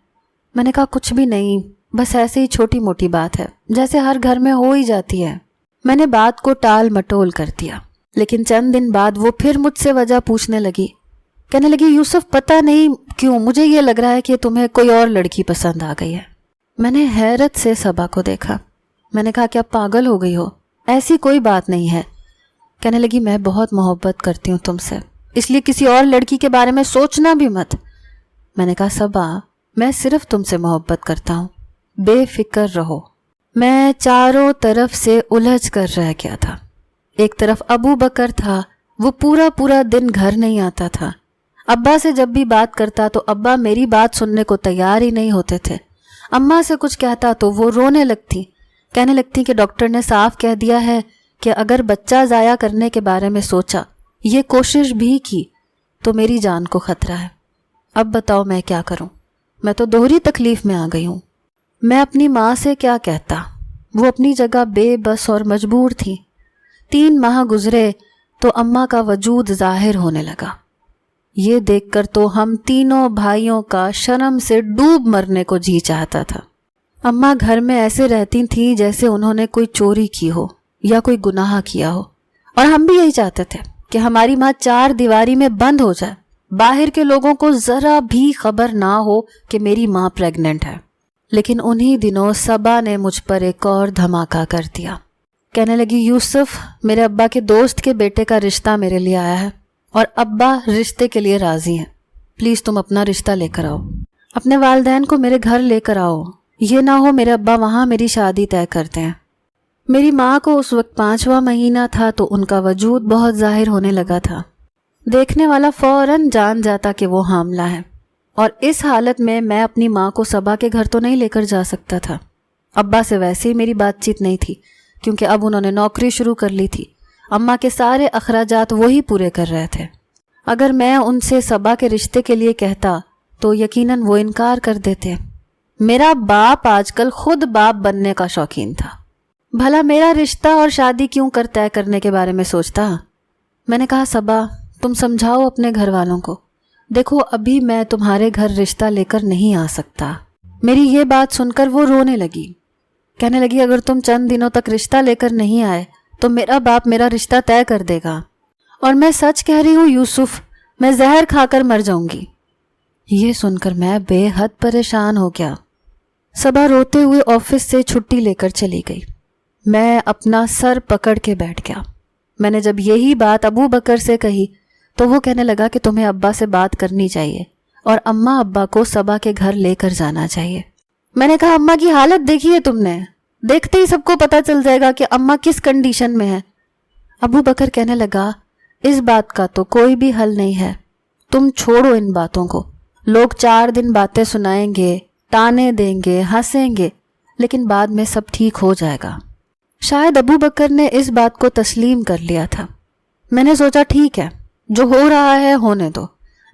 S1: میں نے کہا، کچھ بھی نہیں، بس ایسے ہی چھوٹی موٹی بات ہے، جیسے ہر گھر میں ہو ہی جاتی ہے۔ میں نے بات کو ٹال مٹول کر دیا، لیکن چند دن بعد وہ پھر مجھ سے وجہ پوچھنے لگی۔ کہنے لگی، یوسف پتہ نہیں کیوں مجھے یہ لگ رہا ہے کہ تمہیں کوئی اور لڑکی پسند آ گئی ہے۔ میں نے حیرت سے صبا کو دیکھا۔ میں نے کہا، کیا پاگل ہو گئی ہو؟ ایسی کوئی بات نہیں ہے۔ کہنے لگی، میں بہت محبت کرتی ہوں تم سے، اس لیے کسی اور لڑکی کے بارے میں سوچنا بھی مت۔ میں نے کہا، صبا میں صرف تم سے محبت کرتا ہوں، بے فکر رہو۔ میں چاروں طرف سے الجھ کر رہ گیا تھا۔ ایک طرف ابو بکر تھا، وہ پورا دن گھر نہیں آتا تھا۔ ابا سے جب بھی بات کرتا تو ابا میری بات سننے کو تیار ہی نہیں ہوتے تھے۔ اماں سے کچھ کہتا تو وہ رونے لگتی، کہنے لگتی کہ ڈاکٹر نے صاف کہہ دیا ہے کہ اگر بچہ ضائع کرنے کے بارے میں سوچا، یہ کوشش بھی کی، تو میری جان کو خطرہ ہے۔ اب بتاؤ میں کیا کروں؟ میں تو دوہری تکلیف میں آ گئی ہوں۔ میں اپنی ماں سے کیا کہتا؟ وہ اپنی جگہ بے بس اور مجبور تھی۔ 3 ماہ گزرے تو اماں کا وجود ظاہر ہونے لگا۔ یہ دیکھ کر تو ہم تینوں بھائیوں کا شرم سے ڈوب مرنے کو جی چاہتا تھا۔ اماں گھر میں ایسے رہتی تھیں جیسے انہوں نے کوئی چوری کی ہو یا کوئی گناہ کیا ہو، اور ہم بھی یہی چاہتے تھے کہ ہماری ماں 4 دیواری میں بند ہو جائے، باہر کے لوگوں کو ذرا بھی خبر نہ ہو کہ میری ماں پریگننٹ ہے۔ لیکن انہی دنوں صبا نے مجھ پر ایک اور دھماکہ کر دیا۔ کہنے لگی، یوسف میرے ابا کے دوست کے بیٹے کا رشتہ میرے لیے آیا ہے، اور ابا رشتے کے لیے راضی ہیں، پلیز تم اپنا رشتہ لے کر آؤ، اپنے والدین کو میرے گھر لے کر آؤ، یہ نہ ہو میرے ابا وہاں میری شادی طے کرتے ہیں۔ میری ماں کو اس وقت 5واں مہینہ تھا تو ان کا وجود بہت ظاہر ہونے لگا تھا۔ دیکھنے والا فوراً جان جاتا کہ وہ حاملہ ہے، اور اس حالت میں اپنی ماں کو صبا کے گھر تو نہیں لے کر جا سکتا تھا۔ ابا سے ویسے ہی میری بات چیت نہیں تھی کیونکہ اب انہوں نے نوکری شروع کر لی تھی۔ اماں کے سارے اخراجات وہی پورے کر رہے تھے۔ اگر میں ان سے صبا کے رشتے کے لیے کہتا تو یقیناً وہ انکار کر دیتے۔ میرا باپ آج کل خود باپ بننے کا شوقین تھا۔ بھلا میرا رشتہ اور شادی کیوں کر طے کرنے کے بارے میں سوچتا؟ میں نے کہا صبا تم سمجھاؤ اپنے گھر والوں کو، دیکھو ابھی میں تمہارے گھر رشتہ لے کر نہیں آ سکتا۔ میری یہ بات سن کر وہ رونے لگی، کہنے لگی اگر تم چند دنوں تک رشتہ لے کر نہیں آئے تو میرا باپ میرا رشتہ طے کر دے گا، اور میں سچ کہہ رہی ہوں یوسف، میں زہر کھا کر مر جاؤں گی۔ یہ سن کر میں بے حد پریشان ہو گیا۔ صبا روتے ہوئے آفس سے چھٹی لے کر چلی گئی۔ میں اپنا سر پکڑ کے بیٹھ گیا۔ میں نے جب یہی بات ابو بکر سے کہی تو وہ کہنے لگا کہ تمہیں ابا سے بات کرنی چاہیے اور اماں ابا کو صبا کے گھر لے کر جانا چاہیے۔ میں نے کہا اماں کی حالت دیکھی ہے تم نے، دیکھتے ہی سب کو پتہ چل جائے گا کہ اماں کس کنڈیشن میں ہے۔ ابو بکر کہنے لگا اس بات کا تو کوئی بھی حل نہیں ہے، تم چھوڑو ان باتوں کو، لوگ 4 دن باتیں سنائیں گے، تانے دیں گے، ہنسیں گے، لیکن بعد میں سب ٹھیک ہو جائے گا۔ شاید ابو بکر نے اس بات کو تسلیم کر لیا تھا۔ میں نے سوچا ٹھیک ہے، جو ہو رہا ہے ہونے دو،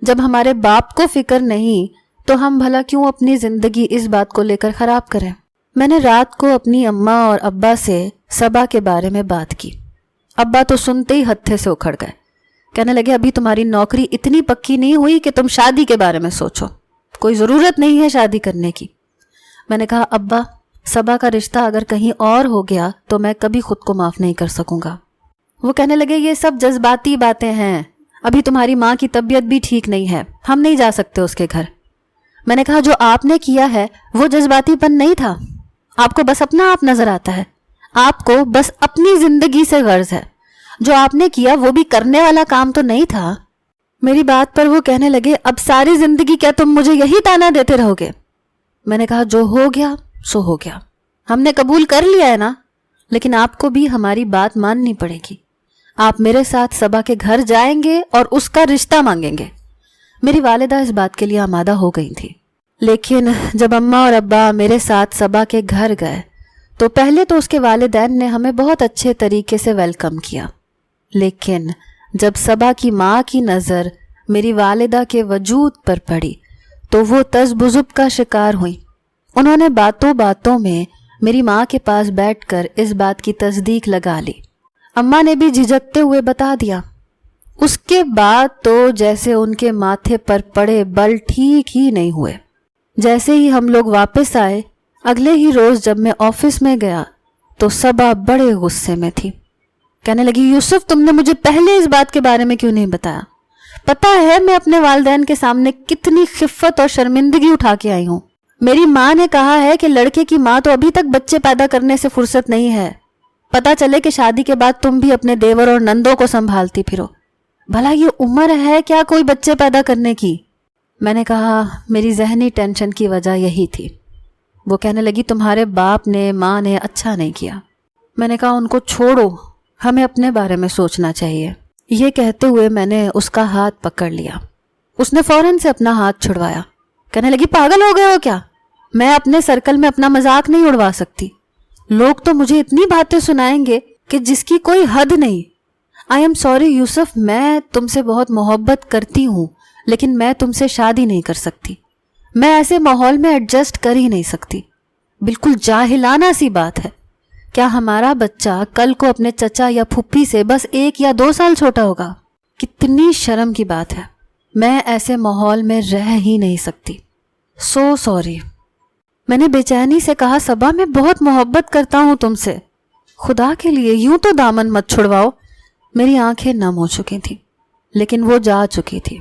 S1: جب ہمارے باپ کو فکر نہیں تو ہم بھلا کیوں اپنی زندگی اس بات کو لے کر خراب کریں۔ میں نے رات کو اپنی اماں اور ابا سے صبا کے بارے میں بات کی۔ ابا تو سنتے ہی ہتھے سے اکھڑ گئے، کہنے لگے ابھی تمہاری نوکری اتنی پکی نہیں ہوئی کہ تم شادی کے بارے میں سوچو، کوئی ضرورت نہیں ہے شادی کرنے کی۔ میں نے کہا ابا صبا کا رشتہ اگر کہیں اور ہو گیا تو میں کبھی خود کو معاف نہیں کر سکوں گا۔ وہ کہنے لگے یہ سب جذباتی باتیں ہیں، ابھی تمہاری ماں کی طبیعت بھی ٹھیک نہیں ہے، ہم نہیں جا سکتے اس کے گھر۔ میں نے کہا جو آپ نے کیا ہے وہ جذباتی پن نہیں تھا، آپ کو بس اپنا آپ نظر آتا ہے، آپ کو بس اپنی زندگی سے غرض ہے، جو آپ نے کیا وہ بھی کرنے والا کام تو نہیں تھا۔ میری بات پر وہ کہنے لگے اب ساری زندگی کیا تم مجھے یہی تانا دیتے رہو گے؟ میں نے کہا جو ہو گیا سو ہو گیا، ہم نے قبول کر لیا ہے نا، لیکن آپ کو بھی ہماری بات ماننی پڑے گی۔ آپ میرے ساتھ صبا کے گھر جائیں گے اور اس کا رشتہ مانگیں گے۔ میری والدہ اس بات کے لیے آمادہ ہو گئی تھی، لیکن جب اماں اور ابا میرے ساتھ صبا کے گھر گئے تو پہلے تو اس کے والدین نے ہمیں بہت اچھے طریقے سے ویلکم کیا، لیکن جب صبا کی ماں کی نظر میری والدہ کے وجود پر پڑی تو وہ تذبذب کا شکار ہوئی۔ انہوں نے باتوں باتوں میں میری ماں کے پاس بیٹھ کر اس بات کی تصدیق لگا لی۔ اماں نے بھی جھجکتے ہوئے بتا دیا۔ اس کے بعد تو جیسے ان کے ماتھے پر پڑے بل ٹھیک ہی نہیں ہوئے۔ جیسے ہی ہم لوگ واپس آئے، اگلے ہی روز جب میں آفس میں گیا تو صبا بڑے غصے میں تھی، کہنے لگی یوسف تم نے مجھے پہلے اس بات کے بارے میں کیوں نہیں بتایا؟ پتہ ہے میں اپنے والدین کے سامنے کتنی خفت اور شرمندگی اٹھا کے آئی ہوں۔ میری ماں نے کہا ہے کہ لڑکے کی ماں تو ابھی تک بچے پیدا کرنے سے فرصت نہیں ہے، پتہ چلے کہ شادی کے بعد تم بھی اپنے دیور اور نندوں کو سنبھالتی پھرو، بھلا یہ عمر ہے کیا کوئی بچے پیدا کرنے کی؟ میں نے کہا میری ذہنی ٹینشن کی وجہ یہی تھی۔ وہ کہنے لگی تمہارے باپ نے ماں نے اچھا نہیں کیا۔ میں نے کہا ان کو چھوڑو، ہمیں اپنے بارے میں سوچنا چاہیے۔ یہ کہتے ہوئے میں نے اس کا ہاتھ پکڑ لیا۔ اس نے فوراً سے اپنا ہاتھ چھڑوایا، کہنے لگی پاگل ہو گئے ہو کیا؟ میں اپنے سرکل میں اپنا مذاق نہیں اڑوا سکتی، لوگ تو مجھے اتنی باتیں سنائیں گے کہ جس کی کوئی حد نہیں۔ آئی ایم سوری یوسف، میں تم سے بہت محبت کرتی ہوں لیکن میں تم سے شادی نہیں کر سکتی، میں ایسے ماحول میں ایڈجسٹ کر ہی نہیں سکتی۔ بالکل جاہلانہ سی بات ہے، کیا ہمارا بچہ کل کو اپنے چچا یا پھپھی سے بس 1 یا 2 سال چھوٹا ہوگا؟ کتنی شرم کی بات ہے، میں ایسے ماحول میں رہ ہی نہیں سکتی، سو سوری۔ میں نے بے چینی سے کہا صبا میں بہت محبت کرتا ہوں تم سے، خدا کے لیے یوں تو دامن مت چھڑواؤ۔ میری آنکھیں نم ہو چکی تھیں، لیکن وہ جا چکی تھی۔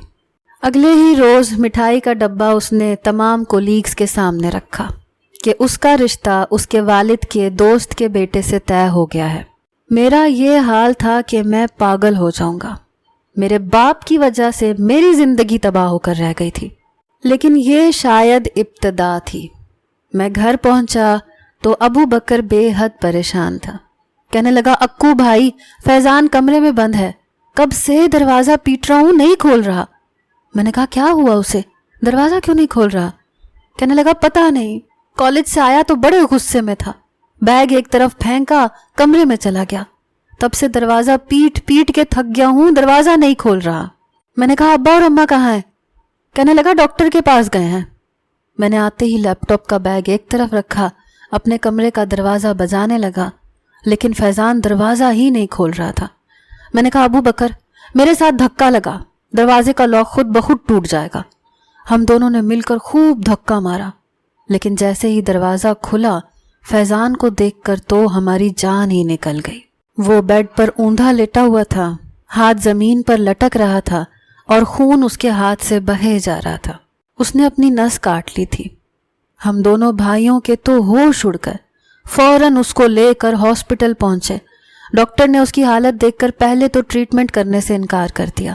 S1: اگلے ہی روز مٹھائی کا ڈبہ اس نے تمام کولیگز کے سامنے رکھا کہ اس کا رشتہ اس کے والد کے دوست کے بیٹے سے طے ہو گیا ہے۔ میرا یہ حال تھا کہ میں پاگل ہو جاؤں گا، میرے باپ کی وجہ سے میری زندگی تباہ ہو کر رہ گئی تھی، لیکن یہ شاید ابتدا تھی۔ میں گھر پہنچا تو ابو بکر بے حد پریشان تھا، کہنے لگا اکو بھائی فیضان کمرے میں بند ہے، کب سے دروازہ پیٹ رہا ہوں, نہیں کھول رہا. میں نے کہا کیا ہوا اسے, دروازہ کیوں نہیں کھول رہا؟ کہنے لگا پتہ نہیں, کالج سے آیا تو بڑے غصے میں تھا, بیگ ایک طرف پھینکا, کمرے میں چلا گیا. تب سے دروازہ پیٹ پیٹ کے تھک گیا ہوں, دروازہ نہیں کھول رہا. میں نے کہا ابا اور اماں کہاں ہیں؟ کہنے لگا ڈاکٹر کے پاس گئے ہیں. میں نے آتے ہی لیپ ٹاپ کا بیگ ایک طرف رکھا, اپنے کمرے کا دروازہ بجانے لگا, لیکن فیضان دروازہ ہی نہیں کھول رہا تھا. میں نے کہا ابو بکر میرے ساتھ دھکا لگا, دروازے کا لاک خود بخود ٹوٹ جائے گا. ہم دونوں نے مل کر خوب دھکا مارا, لیکن جیسے ہی دروازہ کھلا فیضان کو دیکھ کر تو ہماری جان ہی نکل گئی. وہ بیڈ پر اوندھا لیٹا ہوا تھا, ہاتھ زمین پر لٹک رہا تھا اور خون اس کے ہاتھ سے بہے جا رہا تھا. اس نے اپنی نس کاٹ لی تھی. ہم دونوں بھائیوں کے تو ہوش اڑ گئے. فوراً اس کو لے کر ہاسپٹل پہنچے. ڈاکٹر نے اس کی حالت دیکھ کر پہلے تو ٹریٹمنٹ کرنے سے انکار کر دیا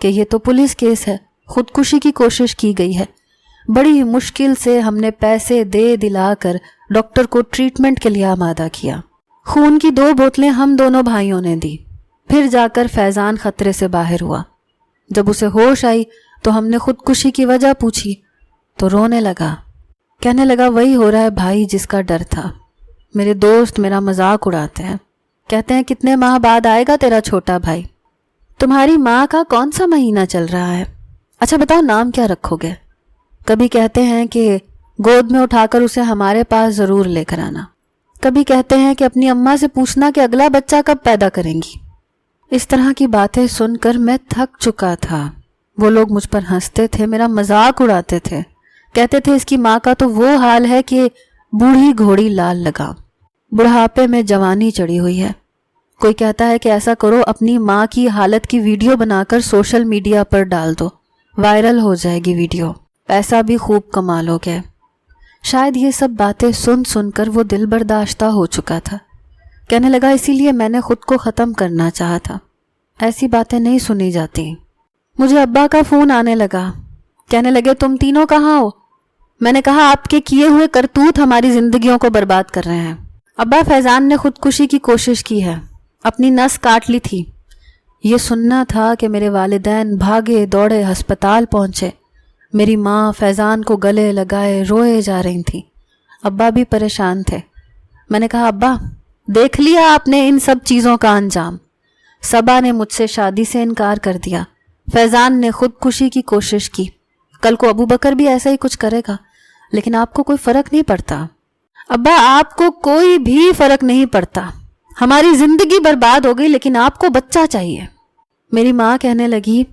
S1: کہ یہ تو پولیس کیس ہے, خودکشی کی کوشش کی گئی ہے. بڑی مشکل سے ہم نے پیسے دے دلا کر ڈاکٹر کو ٹریٹمنٹ کے لیے آمادہ کیا. خون کی 2 بوتلیں ہم دونوں بھائیوں نے دی. پھر جا کر فیضان خطرے سے باہر ہوا. جب اسے ہوش آئی تو ہم نے خودکشی کی وجہ پوچھی تو رونے لگا. کہنے لگا وہی ہو رہا ہے بھائی جس کا ڈر تھا. میرے دوست میرا مذاق اڑاتے ہیں, کہتے ہیں کتنے ماہ بعد آئے گا تیرا چھوٹا بھائی؟ تمہاری ماں کا کون سا مہینہ چل رہا ہے؟ اچھا بتاؤ نام کیا رکھو گے؟ کبھی کہتے ہیں کہ گود میں اٹھا کر اسے ہمارے پاس ضرور لے کر آنا. کبھی کہتے ہیں کہ اپنی اماں سے پوچھنا کہ اگلا بچہ کب پیدا کریں گی. اس طرح کی باتیں سن کر میں تھک چکا تھا. وہ لوگ مجھ پر ہنستے تھے, میرا مذاق اڑاتے تھے, کہتے تھے اس کی ماں کا تو وہ حال ہے کہ بوڑھی گھوڑی لال لگا, بڑھاپے میں جوانی چڑھی ہوئی ہے. کوئی کہتا ہے کہ ایسا کرو اپنی ماں کی حالت کی ویڈیو بنا کر سوشل میڈیا پر ڈال دو, وائرل ہو جائے گی ویڈیو, پیسہ بھی خوب کما لو گے. شاید یہ سب باتیں سن سن کر وہ دل برداشتہ ہو چکا تھا. کہنے لگا اسی لیے میں نے خود کو ختم کرنا چاہا تھا. ایسی باتیں نہیں سنی جاتی. مجھے ابا کا فون آنے لگا. کہنے لگے تم تینوں کہاں ہو؟ میں نے کہا آپ کے کیے ہوئے کرتوت ہماری زندگیوں کو برباد کر رہے ہیں. ابا فیضان نے خودکشی کی کوشش کی ہے, اپنی نس کاٹ لی تھی. یہ سننا تھا کہ میرے والدین بھاگے دوڑے ہسپتال پہنچے. میری ماں فیضان کو گلے لگائے روئے جا رہی تھی. ابا بھی پریشان تھے. میں نے کہا ابا دیکھ لیا آپ نے ان سب چیزوں کا انجام. صبا نے مجھ سے شادی سے انکار کر دیا. فیضان نے خودکشی کی کوشش کی. کل کو ابو بکر بھی ایسا ہی کچھ کرے گا, لیکن آپ کو کوئی فرق نہیں پڑتا. ابا آپ کو کوئی بھی فرق نہیں پڑتا. ہماری زندگی برباد ہو گئی لیکن آپ کو بچہ چاہیے. میری ماں کہنے لگی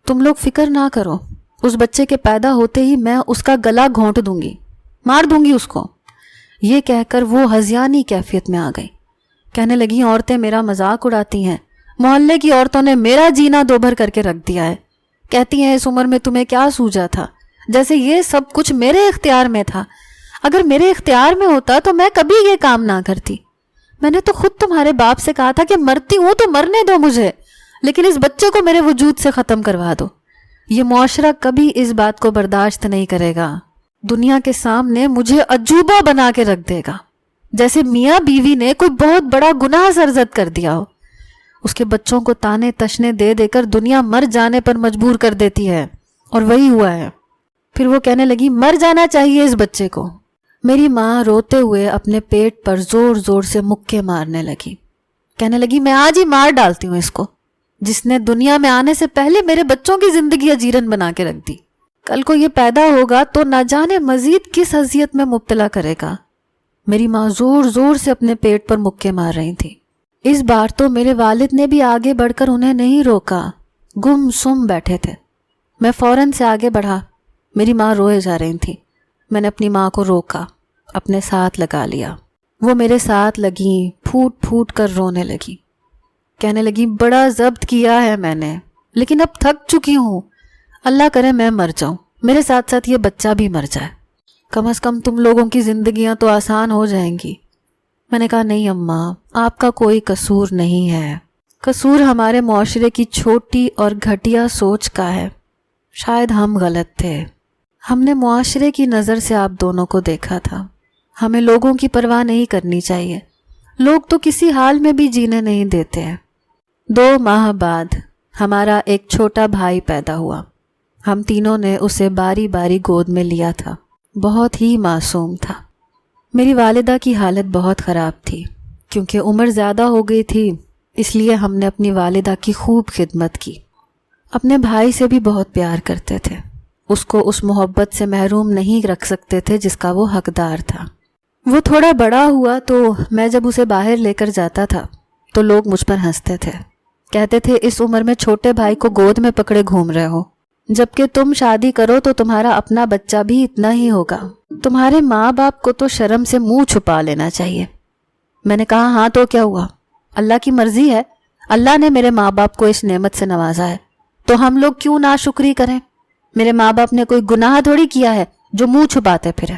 S1: تم لوگ فکر نہ کرو, اس بچے کے پیدا ہوتے ہی میں اس کا گلا گھونٹ دوں گی, مار دوں گی اس کو. یہ کہہ کر وہ ہذیانی کیفیت میں آ گئی. کہنے لگی عورتیں میرا مذاق اڑاتی ہیں, محلے کی عورتوں نے میرا جینا دوبھر کر کے رکھ دیا ہے. کہتی ہیں اس عمر میں تمہیں کیا سوجا تھا, جیسے یہ سب کچھ میرے اختیار میں تھا. اگر میرے اختیار میں ہوتا تو میں کبھی یہ کام نہ کرتی. میں نے تو خود تمہارے باپ سے کہا تھا کہ مرتی ہوں تو مرنے دو مجھے, لیکن اس بچے کو میرے وجود سے ختم کروا دو. یہ معاشرہ کبھی اس بات کو برداشت نہیں کرے گا. دنیا کے سامنے مجھے عجوبہ بنا کے رکھ دے گا, جیسے میاں بیوی نے کوئی بہت بڑا گناہ سرزد کر دیا ہو. اس کے بچوں کو تانے تشنے دے دے کر دنیا مر جانے پر مجبور کر دیتی ہے, اور وہی ہوا ہے. پھر وہ کہنے لگی مر جانا چاہیے اس بچے کو. میری ماں روتے ہوئے اپنے پیٹ پر زور زور سے مکے مارنے لگی. کہنے لگی میں آج ہی مار ڈالتی ہوں اس کو, جس نے دنیا میں آنے سے پہلے میرے بچوں کی زندگی اجیرن بنا کے رکھ دی. کل کو یہ پیدا ہوگا تو نہ جانے مزید کس اذیت میں مبتلا کرے گا. میری ماں زور زور سے اپنے پیٹ پر مکے مار رہی تھی. اس بار تو میرے والد نے بھی آگے بڑھ کر انہیں نہیں روکا, گم سم بیٹھے تھے. میں فوراً سے آگے بڑھا. میری ماں روئے جا رہی تھی. میں نے اپنی ماں کو روکا, اپنے ساتھ لگا لیا. وہ میرے ساتھ لگیں, پھوٹ پھوٹ کر رونے لگی. کہنے لگی بڑا ضبط کیا ہے میں نے, لیکن اب تھک چکی ہوں. اللہ کرے میں مر جاؤں, میرے ساتھ ساتھ یہ بچہ بھی مر جائے. کم از کم تم لوگوں کی زندگیاں تو آسان ہو جائیں گی. میں نے کہا نہیں اماں, آپ کا کوئی قصور نہیں ہے. قصور ہمارے معاشرے کی چھوٹی اور گھٹیا سوچ کا ہے. شاید ہم غلط تھے. ہم نے معاشرے کی نظر سے آپ دونوں کو دیکھا تھا. ہمیں لوگوں کی پرواہ نہیں کرنی چاہیے. لوگ تو کسی حال میں بھی جینے نہیں دیتے ہیں. 2 ماہ بعد ہمارا ایک چھوٹا بھائی پیدا ہوا۔ ہم تینوں نے اسے باری باری گود میں لیا تھا۔ بہت ہی معصوم تھا۔ میری والدہ کی حالت بہت خراب تھی، کیونکہ عمر زیادہ ہو گئی تھی، اس لیے ہم نے اپنی والدہ کی خوب خدمت کی۔ اپنے بھائی سے بھی بہت پیار کرتے تھے، اس کو اس محبت سے محروم نہیں رکھ سکتے تھے جس کا وہ حقدار تھا۔ وہ تھوڑا بڑا ہوا تو میں جب اسے باہر لے کر جاتا تھا تو لوگ مجھ پر ہنستے تھے، کہتے تھے اس عمر میں چھوٹے بھائی کو گود میں پکڑے گھوم رہے ہو، جبکہ تم شادی کرو تو تمہارا اپنا بچہ بھی اتنا ہی ہوگا، تمہارے ماں باپ کو تو شرم سے منہ چھپا لینا چاہیے۔ میں نے کہا ہاں تو کیا ہوا، اللہ کی مرضی ہے، اللہ نے میرے ماں باپ کو اس نعمت سے نوازا ہے، تو ہم لوگ کیوں ناشکری کریں؟ میرے ماں باپ نے کوئی گناہ تھوڑی کیا ہے جو منہ چھپاتے پھرے۔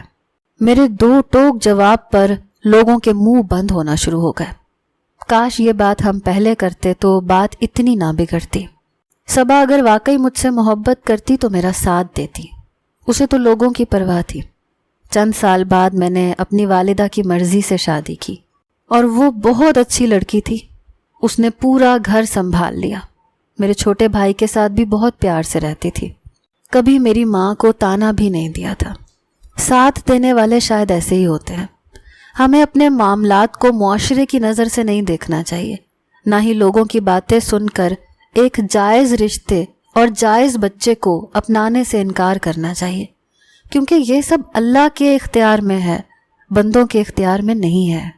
S1: میرے 2 ٹوک جواب پر لوگوں کے منہ بند ہونا شروع ہو گئے۔ کاش یہ بات ہم پہلے کرتے تو بات اتنی نہ بگڑتی۔ صبا اگر واقعی مجھ سے محبت کرتی تو میرا ساتھ دیتی، اسے تو لوگوں کی پرواہ تھی۔ چند سال بعد میں نے اپنی والدہ کی مرضی سے شادی کی، اور وہ بہت اچھی لڑکی تھی۔ اس نے پورا گھر سنبھال لیا، میرے چھوٹے بھائی کے ساتھ بھی بہت پیار سے رہتی تھی، کبھی میری ماں کو تانا بھی نہیں دیا تھا۔ ساتھ دینے والے شاید ایسے ہی ہوتے ہیں۔ ہمیں اپنے معاملات کو معاشرے کی نظر سے نہیں دیکھنا چاہیے، نہ ہی لوگوں کی باتیں سن کر ایک جائز رشتے اور جائز بچے کو اپنانے سے انکار کرنا چاہیے، کیونکہ یہ سب اللہ کے اختیار میں ہے، بندوں کے اختیار میں نہیں ہے۔